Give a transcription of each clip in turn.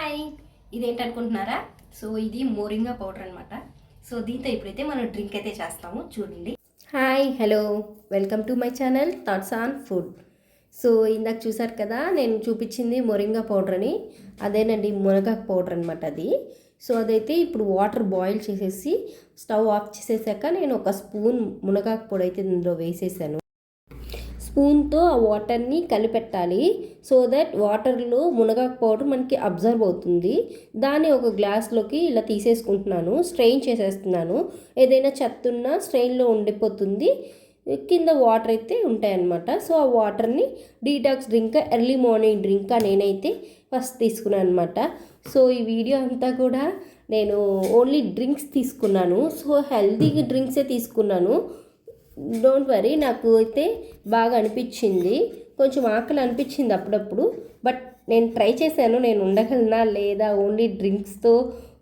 Hi, ఇదేంటనుకుంటున్నారా? So ఇది moringa powder అనమాట. So దీంతో ఇప్పుడైతే మనం డ్రింక్ అయితే చేస్తాము, చూడండి. Hi, hello, welcome to my channel thoughts on food. So ఇందాక చూసారు కదా, నేను చూపించింది మొరింగా పౌడర్ అని. అదేనండి మునగాకు పౌడర్ అనమాట అది. సో అదైతే ఇప్పుడు వాటర్ బాయిల్ చేసేసి స్టవ్ ఆఫ్ చేసేసాక నేను ఒక స్పూన్ మునగాకు పొడి అయితే ఇందులో వేసేసాను. స్పూన్తో ఆ వాటర్ని కలిపెట్టాలి. సో దట్ వాటర్లో మునగాకు పౌడర్ మనకి అబ్జర్వ్ అవుతుంది. దాన్ని ఒక గ్లాస్లోకి ఇలా తీసేసుకుంటున్నాను, స్ట్రెయిన్ చేసేస్తున్నాను. ఏదైనా చెత్త ఉన్నా స్ట్రెయిన్లో ఉండిపోతుంది, కింద వాటర్ అయితే ఉంటాయన్నమాట. సో ఆ వాటర్ని detox drink, early morning drink నేనైతే ఫస్ట్ తీసుకున్నాను అనమాట. సో ఈ వీడియో అంతా కూడా నేను ఓన్లీ డ్రింక్స్ తీసుకున్నాను. సో హెల్తీ డ్రింక్సే తీసుకున్నాను. డోంట్ వరీ, నాకు అయితే బాగా అనిపించింది. కొంచెం ఆకలి అనిపించింది అప్పుడప్పుడు, బట్ నేను ట్రై చేశాను నేను ఉండగలనా లేదా ఓన్లీ డ్రింక్స్తో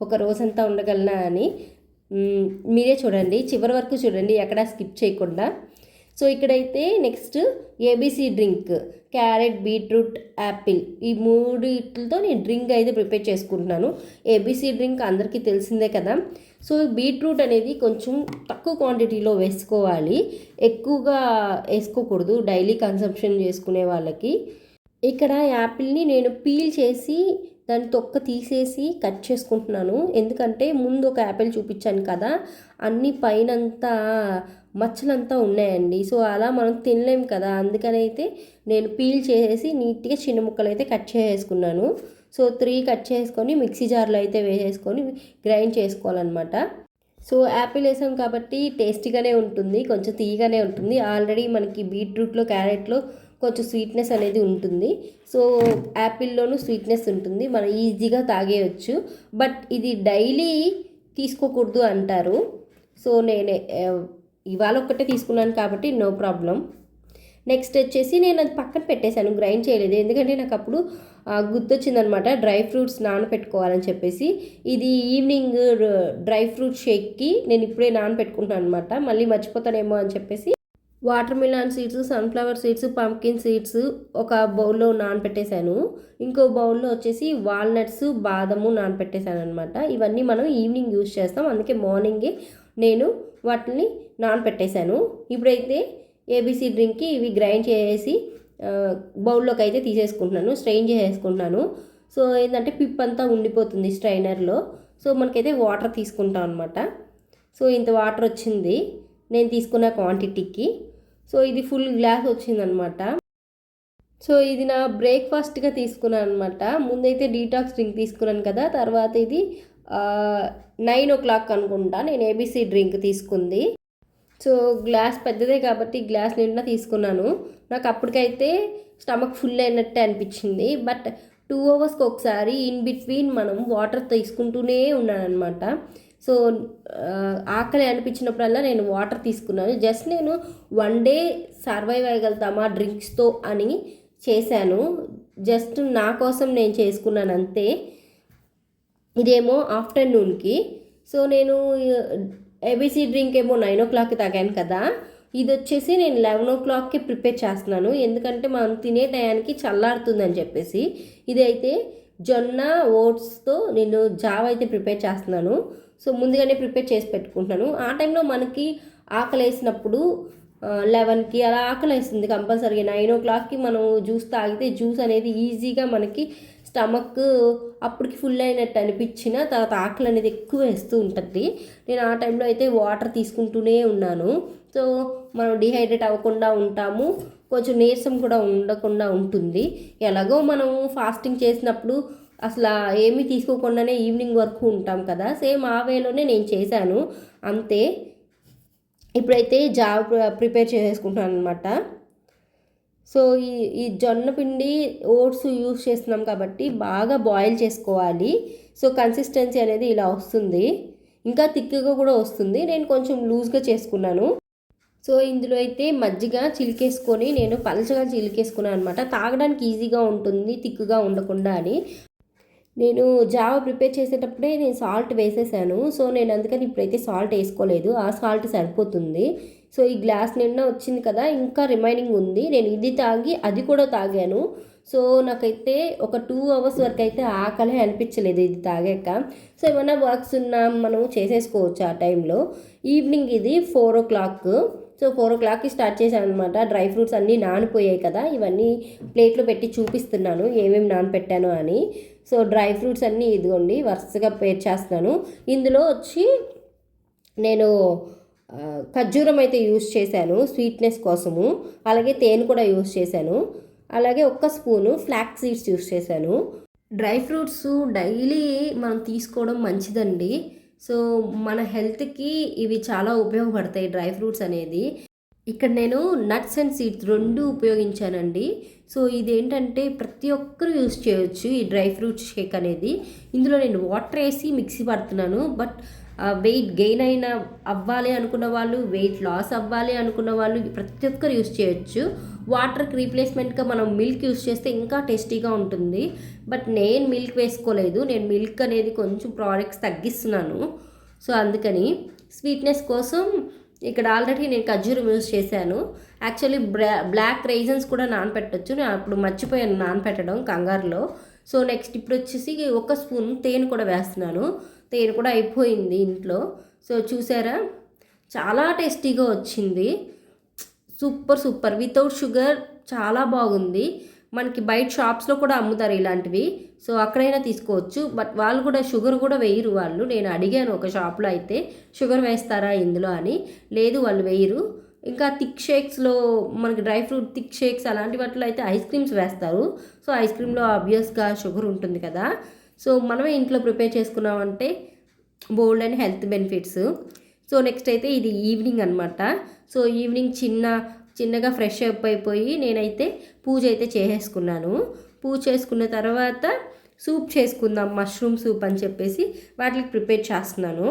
ఒక రోజంతా ఉండగలనా అని. మీరే చూడండి, చివరి వరకు చూడండి, ఎక్కడా స్కిప్ చేయకుండా. సో ఇక్కడైతే next ABC drink, carrot, beetroot, Apple, ఈ మూడిటితో నేను డ్రింక్ అయితే ప్రిపేర్ చేసుకుంటున్నాను. ఏబీసీ డ్రింక్ అందరికీ తెలిసిందే కదా. సో బీట్రూట్ అనేది కొంచెం తక్కువ క్వాంటిటీలో వేసుకోవాలి, ఎక్కువగా వేసుకోకూడదు డైలీ కన్సంప్షన్ చేసుకునే వాళ్ళకి. ఇక్కడ యాపిల్ని నేను పీల్ చేసి దాని తొక్క తీసేసి కట్ చేసుకుంటున్నాను. ఎందుకంటే ముందు ఒక యాపిల్ చూపించాను కదా, అన్ని పైనంతా మచ్చలంతా ఉన్నాయండి. సో అలా మనం తినలేం కదా, అందుకని అయితే నేను పీల్ చేసేసి నీట్గా చిన్న ముక్కలు అయితే కట్ చేసుకున్నాను. సో 3 కట్ చేసుకొని మిక్సీ జార్లో అయితే వేసేసుకొని గ్రైండ్ చేసుకోవాలన్నమాట. సో యాపిల్ వేసాం కాబట్టి టేస్టీగానే ఉంటుంది, కొంచెం తీయగానే ఉంటుంది. ఆల్రెడీ మనకి బీట్రూట్లో, క్యారెట్లో కొంచెం స్వీట్నెస్ అనేది ఉంటుంది. సో యాపిల్లోనూ స్వీట్నెస్ ఉంటుంది, మనం ఈజీగా తాగేయచ్చు. బట్ ఇది డైలీ తీసుకోకూడదు అంటారు. సో నేనే ఇవాళ ఒక్కటే తీసుకున్నాను కాబట్టి నో ప్రాబ్లం. నెక్స్ట్ వచ్చేసి నేను అది పక్కన పెట్టేశాను, గ్రైండ్ చేయలేదు. ఎందుకంటే నాకు అప్పుడు గుర్తొచ్చిందనమాట డ్రై ఫ్రూట్స్ నానబెట్టుకోవాలని చెప్పేసి. ఇది ఈవినింగ్ డ్రై ఫ్రూట్ షేక్కి నేను ఇప్పుడే నానబెట్టుకుంటున్నాను అనమాట, మళ్ళీ మర్చిపోతానేమో అని చెప్పేసి. Watermelon seeds, sunflower seeds, pumpkin seeds ఒక బౌల్లో నానబెట్టేశాను. ఇంకో బౌల్లో వచ్చేసి వాల్నట్స్, బాదము నానబెట్టేశాను అనమాట. ఇవన్నీ మనం ఈవినింగ్ యూజ్ చేస్తాం, అందుకే మార్నింగే నేను వాటిని నానబెట్టేశాను. ఇప్పుడైతే ఏబీసీ డ్రింక్కి ఇవి గ్రైండ్ చేసి బౌల్లోకి అయితే తీసేసుకుంటున్నాను, స్ట్రెయిన్ చేసేసుకుంటున్నాను. సో ఏంటంటే పిప్ అంతా ఉండిపోతుంది స్ట్రైనర్లో. సో మనకైతే వాటర్ తీసుకుంటాం అనమాట. సో ఇంత వాటర్ వచ్చింది నేను తీసుకున్న క్వాంటిటీకి. సో ఇది ఫుల్ గ్లాస్ వచ్చిందనమాట. సో ఇది నా బ్రేక్ఫాస్ట్గా తీసుకున్నాను అనమాట. ముందైతే డీటాక్స్ డ్రింక్ తీసుకున్నాను కదా, తర్వాత ఇది 9 o'clock అనుకుంటా నేను ఏబీసీ డ్రింక్ తీసుకుంది. సో గ్లాస్ పెద్దదే కాబట్టి గ్లాస్ నిండా తీసుకున్నాను. నాకు అప్పటికైతే స్టమక్ ఫుల్ అయినట్టే అనిపించింది. బట్ 2 hours ఒకసారి ఇన్ బిట్వీన్ మనం వాటర్ తీసుకుంటూనే ఉన్నాను అనమాట. సో ఆకలి అనిపించినప్పుడల్లా నేను వాటర్ తీసుకున్నాను. జస్ట్ నేను 1 day సర్వైవ్ అయ్యగలుగుతామా డ్రింక్స్తో అని చేశాను, జస్ట్ నా కోసం నేను చేసుకున్నాను అంతే. ఇదేమో ఆఫ్టర్నూన్కి. సో నేను ఏబీసీ డ్రింక్ ఏమో 9 o'clock తాగాను కదా, ఇది వచ్చేసి నేను 11 o'clockకి ప్రిపేర్ చేస్తున్నాను. ఎందుకంటే మనం తినే టయానికి చల్లారుతుందని చెప్పేసి. ఇదైతే జొన్న ఓట్స్తో నేను జావ అయితే ప్రిపేర్ చేస్తున్నాను. సో ముందుగానే ప్రిపేర్ చేసి పెట్టుకుంటున్నాను. ఆ టైంలో మనకి ఆకలి వేసినప్పుడు 11కి అలా ఆకలి వేస్తుంది కంపల్సరీగా. 9 o'clockకి మనం జ్యూస్ తాగితే జ్యూస్ అనేది ఈజీగా మనకి స్టమక్ అప్పటికి ఫుల్ అయినట్టు అనిపించిన తర్వాత ఆకలి అనేది ఎక్కువ వేస్తూ ఉంటుంది. నేను ఆ టైంలో అయితే వాటర్ తీసుకుంటూనే ఉన్నాను. సో మనం డిహైడ్రేట్ అవ్వకుండా ఉంటాము, కొంచెం నీరసం కూడా ఉండకుండా ఉంటుంది. ఎలాగో మనం ఫాస్టింగ్ చేసినప్పుడు అసలు ఏమీ తీసుకోకుండానే ఈవినింగ్ వరకు ఉంటాం కదా, సేమ్ ఆ వేలోనే నేను చేశాను అంతే. ఇప్పుడైతే జావ ప్రిపేర్ చేసుకుంటున్నాను అనమాట. సో ఈ జొన్న పిండి ఓట్స్ యూస్ చేస్తున్నాం కాబట్టి బాగా బాయిల్ చేసుకోవాలి. సో కన్సిస్టెన్సీ అనేది ఇలా వస్తుంది, ఇంకా థిక్గా కూడా వస్తుంది. నేను కొంచెం లూజ్గా చేసుకున్నాను. సో ఇందులో అయితే మజ్జిగ చిలికేసుకొని నేను పలచగా చిలికేసుకున్నాను అనమాట, తాగడానికి ఈజీగా ఉంటుంది థిక్గా ఉండకుండా అని. నేను జావ ప్రిపేర్ చేసేటప్పుడే నేను సాల్ట్ వేసేసాను. సో నేను అందుకని ఇప్పుడైతే సాల్ట్ వేసుకోలేదు, ఆ సాల్ట్ సరిపోతుంది. సో ఈ గ్లాస్ నిండా వచ్చింది కదా, ఇంకా రిమైనింగ్ ఉంది. నేను ఇది తాగి అది కూడా తాగాను. సో నాకైతే ఒక 2 అవర్స్ వరకు అయితే ఆకలి అనిపించలేదు ఇది తాగాక. సో ఏమైనా వర్క్స్ ఉన్నా మనం చేసేసుకోవచ్చు ఆ టైంలో. ఈవినింగ్ ఇది 4 o'clock. సో 4 o'clockకి స్టార్ట్ చేశాను అనమాట. డ్రై ఫ్రూట్స్ అన్నీ నానిపోయాయి కదా, ఇవన్నీ ప్లేట్లో పెట్టి చూపిస్తున్నాను ఏమేమి నానపెట్టాను అని. సో డ్రై ఫ్రూట్స్ అన్నీ ఇదిగోండి వరుసగా పేర్చేస్తున్నాను. ఇందులో వచ్చి నేను ఖర్జూరం అయితే యూస్ చేశాను స్వీట్నెస్ కోసము, అలాగే తేనె కూడా యూస్ చేశాను, అలాగే 1 స్పూను ఫ్లాక్స్ సీడ్స్ యూస్ చేశాను. డ్రై ఫ్రూట్స్ డైలీ మనం తీసుకోవడం మంచిదండి. సో మన హెల్త్కి ఇవి చాలా ఉపయోగపడతాయి డ్రై ఫ్రూట్స్ అనేది. ఇక్కడ నేను నట్స్ అండ్ సీడ్స్ 2 ఉపయోగించానండి. సో ఇదేంటంటే ప్రతి ఒక్కరు యూస్ చేయొచ్చు ఈ డ్రై ఫ్రూట్ షేక్ అనేది. ఇందులో నేను వాటర్ వేసి మిక్సీ పడుతున్నాను. బట్ వెయిట్ గెయిన్ అవ్వాలి అనుకున్న వాళ్ళు, వెయిట్ లాస్ అవ్వాలి అనుకున్న వాళ్ళు ప్రతి ఒక్కరు యూస్ చేయొచ్చు. వాటర్కి రీప్లేస్మెంట్గా మనం మిల్క్ యూస్ చేస్తే ఇంకా టేస్టీగా ఉంటుంది. బట్ నేను మిల్క్ వేసుకోలేదు, నేను మిల్క్ అనేది కొంచెం ప్రోడక్ట్స్ తగ్గిస్తున్నాను. సో అందుకని స్వీట్నెస్ కోసం ఇక్కడ ఆల్రెడీ నేను ఖర్జూరం యూస్ చేశాను. యాక్చువల్లీ బ్లాక్ రైజన్స్ కూడా నానపెట్టచ్చు, నేను అప్పుడు మర్చిపోయాను నానపెట్టడం కంగారులో. సో నెక్స్ట్ ఇప్పుడు వచ్చేసి 1 స్పూన్ తేనె కూడా వేస్తున్నాను. తేనె కూడా అయిపోయింది ఇంట్లో. సో చూసారా చాలా టేస్టీగా వచ్చింది. సూపర్ వితౌట్ షుగర్ చాలా బాగుంది. మనకి బయట షాప్స్లో కూడా అమ్ముతారు ఇలాంటివి. సో అక్కడైనా తీసుకోవచ్చు. బట్ వాళ్ళు కూడా షుగర్ కూడా వేయరు వాళ్ళు. నేను అడిగాను ఒక షాప్లో అయితే షుగర్ వేస్తారా ఇందులో అని, లేదు వాళ్ళు వేయరు. ఇంకా థిక్ షేక్స్లో మనకి డ్రై ఫ్రూట్ థిక్ షేక్స్ అలాంటి వాటిలో అయితే ఐస్ క్రీమ్స్ వేస్తారు. సో ఐస్ క్రీమ్లో ఆబ్వియస్గా షుగర్ ఉంటుంది కదా. సో మనమే ఇంట్లో ప్రిపేర్ చేసుకున్నామంటే బోల్డ్ అండ్ హెల్త్ బెనిఫిట్స్. సో నెక్స్ట్ అయితే ఇది ఈవినింగ్ అనమాట. సో ఈవినింగ్ చిన్నగా ఫ్రెష్ అప్ అయిపోయి నేనైతే పూజ అయితే చేసేసుకున్నాను. పూజ చేసుకున్న తర్వాత సూప్ చేసుకుందాం, మష్రూమ్ సూప్ అని చెప్పేసి వాటికి ప్రిపేర్ చేస్తున్నాను.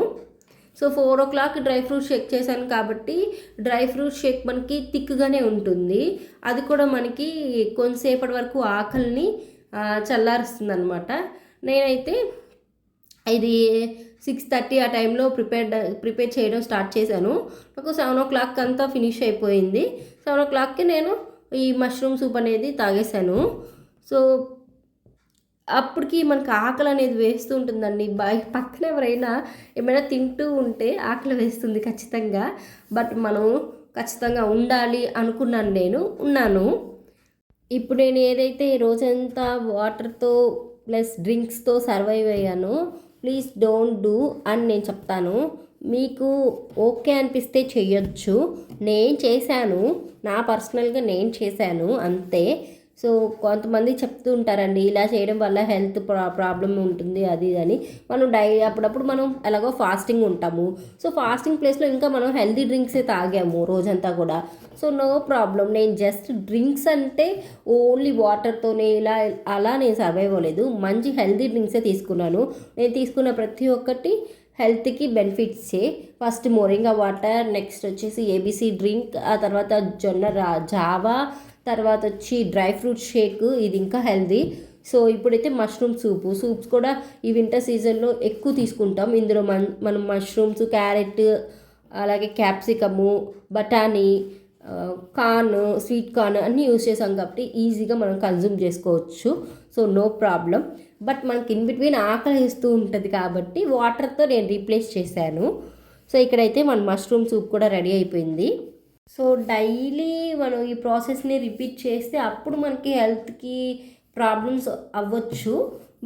So 4 o'clock dry fruit Sheikh చేశాను కాబట్టి డ్రై ఫ్రూట్ షేక్ మనకి థిక్గానే ఉంటుంది. అది కూడా మనకి కొంతసేపటి వరకు ఆకలిని చల్లారుస్తుంది అనమాట. నేనైతే ఇది 6:30 ఆ టైంలో ప్రిపేర్ చేయడం స్టార్ట్ చేశాను. నాకు 7 o'clock అంతా ఫినిష్ అయిపోయింది. 7 o'clockకి నేను ఈ మష్రూమ్ సూప్ అనేది తాగేశాను. సో అప్పటికి మనకు ఆకలి అనేది వేస్తూ ఉంటుందండి. పక్కన ఎవరైనా ఏమైనా తింటూ ఉంటే ఆకలి వేస్తుంది ఖచ్చితంగా. బట్ మనం ఖచ్చితంగా ఉండాలి అనుకున్నాను, నేను ఉన్నాను. ఇప్పుడు నేను ఏదైతే రోజంతా వాటర్తో ప్లస్ డ్రింక్స్తో సర్వైవ్ అయ్యానో ప్లీజ్ డోంట్ డూ అని నేను చెప్తాను. మీకు ఓకే అనిపిస్తే చెయ్యొచ్చు. నేను చేశాను, నా పర్సనల్గా నేను చేశాను అంతే. సో కొంతమంది చెప్తూ ఉంటారండి ఇలా చేయడం వల్ల హెల్త్ ప్రాబ్లం ఉంటుంది అది అని. మనం అప్పుడప్పుడు మనం ఎలాగో ఫాస్టింగ్ ఉంటాము. సో ఫాస్టింగ్ ప్లేస్లో ఇంకా మనం హెల్తీ డ్రింక్సే తాగాము రోజంతా కూడా. So no problem. నేను జస్ట్ డ్రింక్స్ అంటే ఓన్లీ వాటర్తోనే అలా నేను సర్వైవ్ అవ్వలేదు. మంచి హెల్తీ డ్రింక్సే తీసుకున్నాను. నేను తీసుకున్న ప్రతి ఒక్కటి హెల్త్కి బెనిఫిట్సే. ఫస్ట్ మోరింగా వాటర్, నెక్స్ట్ వచ్చేసి ఏబీసీ డ్రింక్, ఆ తర్వాత జావా, తర్వాత వచ్చి డ్రై ఫ్రూట్ షేక్, ఇది ఇంకా హెల్దీ. సో ఇప్పుడైతే మష్రూమ్ సూప్స్ కూడా ఈ వింటర్ సీజన్లో ఎక్కువ తీసుకుంటాం. ఇందులో మనం మష్రూమ్స్, క్యారెట్, అలాగే క్యాప్సికము, బఠానీ, కార్న్, స్వీట్ కార్న్ అన్నీ యూస్ చేసాం కాబట్టి ఈజీగా మనం కన్జ్యూమ్ చేసుకోవచ్చు. So no problem. బట్ మనకి ఇన్ బిట్వీన్ ఆకలి వేస్తూ ఉంటుంది కాబట్టి వాటర్తో నేను రీప్లేస్ చేశాను. సో ఇక్కడైతే మన మష్రూమ్ సూప్ కూడా రెడీ అయిపోయింది. సో డైలీ మనం ఈ ప్రాసెస్ని రిపీట్ చేస్తే అప్పుడు మనకి హెల్త్కి ప్రాబ్లమ్స్ అవ్వచ్చు.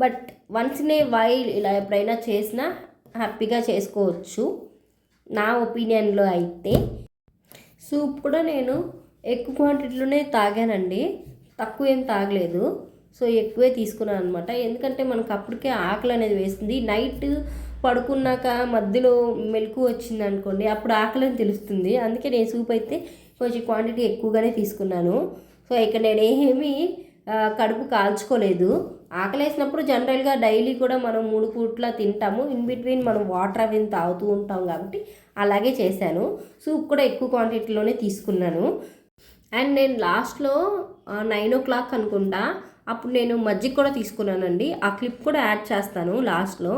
But once in a while ఇలా ఎప్పుడైనా చేసినా హ్యాపీగా చేసుకోవచ్చు నా ఒపీనియన్లో అయితే. సూప్ కూడా నేను ఎక్కువ క్వాంటిటీలోనే తాగానండి, తక్కువ ఏం తాగలేదు. సో ఎక్కువే తీసుకున్నాను అనమాట. ఎందుకంటే మనకు అప్పటికే ఆకలి అనేది వేస్తుంది. నైట్ పడుకున్నాక మధ్యలో మెలకు వచ్చింది అనుకోండి, అప్పుడు ఆకలి అని తెలుస్తుంది. అందుకే నేను సూప్ అయితే కొంచెం క్వాంటిటీ ఎక్కువగానే తీసుకున్నాను. సో ఇక్కడ నేను ఏమీ కడుపు కాల్చుకోలేదు. ఆకలి వేసినప్పుడు జనరల్గా డైలీ కూడా మనం 3 పూట్ల తింటాము. ఇన్ బిట్వీన్ మనం వాటర్ అవి తాగుతూ ఉంటాం కాబట్టి అలాగే చేశాను. సూప్ కూడా ఎక్కువ క్వాంటిటీలోనే తీసుకున్నాను. అండ్ నేను లాస్ట్లో 9 o'clock అనుకుంటా, అప్పుడు నేను మజ్జిగ కూడా తీసుకున్నానండి. ఆ క్లిప్ కూడా యాడ్ చేస్తాను లాస్ట్లో.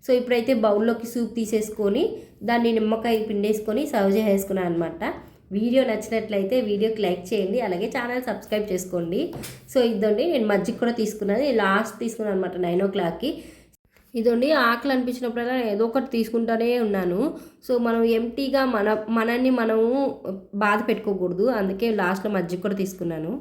సో ఇప్పుడైతే బౌల్లోకి సూప్ తీసేసుకొని దాన్ని నిమ్మకాయ పిండేసుకొని సర్వ్ చేసేసుకున్నాను అనమాట. వీడియో నచ్చినట్లయితే వీడియోకి లైక్ చేయండి, అలాగే ఛానల్ సబ్స్క్రైబ్ చేసుకోండి. సో ఇదండి నేను మజ్జిగ కూడా తీసుకున్నాను, లాస్ట్ తీసుకున్నాను అనమాట 9 o'clockకి. ఇదండి ఆకలి అనిపించినప్పుడల్లా ఏదో ఒకటి తీసుకుంటూనే ఉన్నాను. సో మనం ఎంటీగా మనల్ని మనము బాధ పెట్టుకోకూడదు, అందుకే లాస్ట్లో మజ్జిగ కూడా తీసుకున్నాను.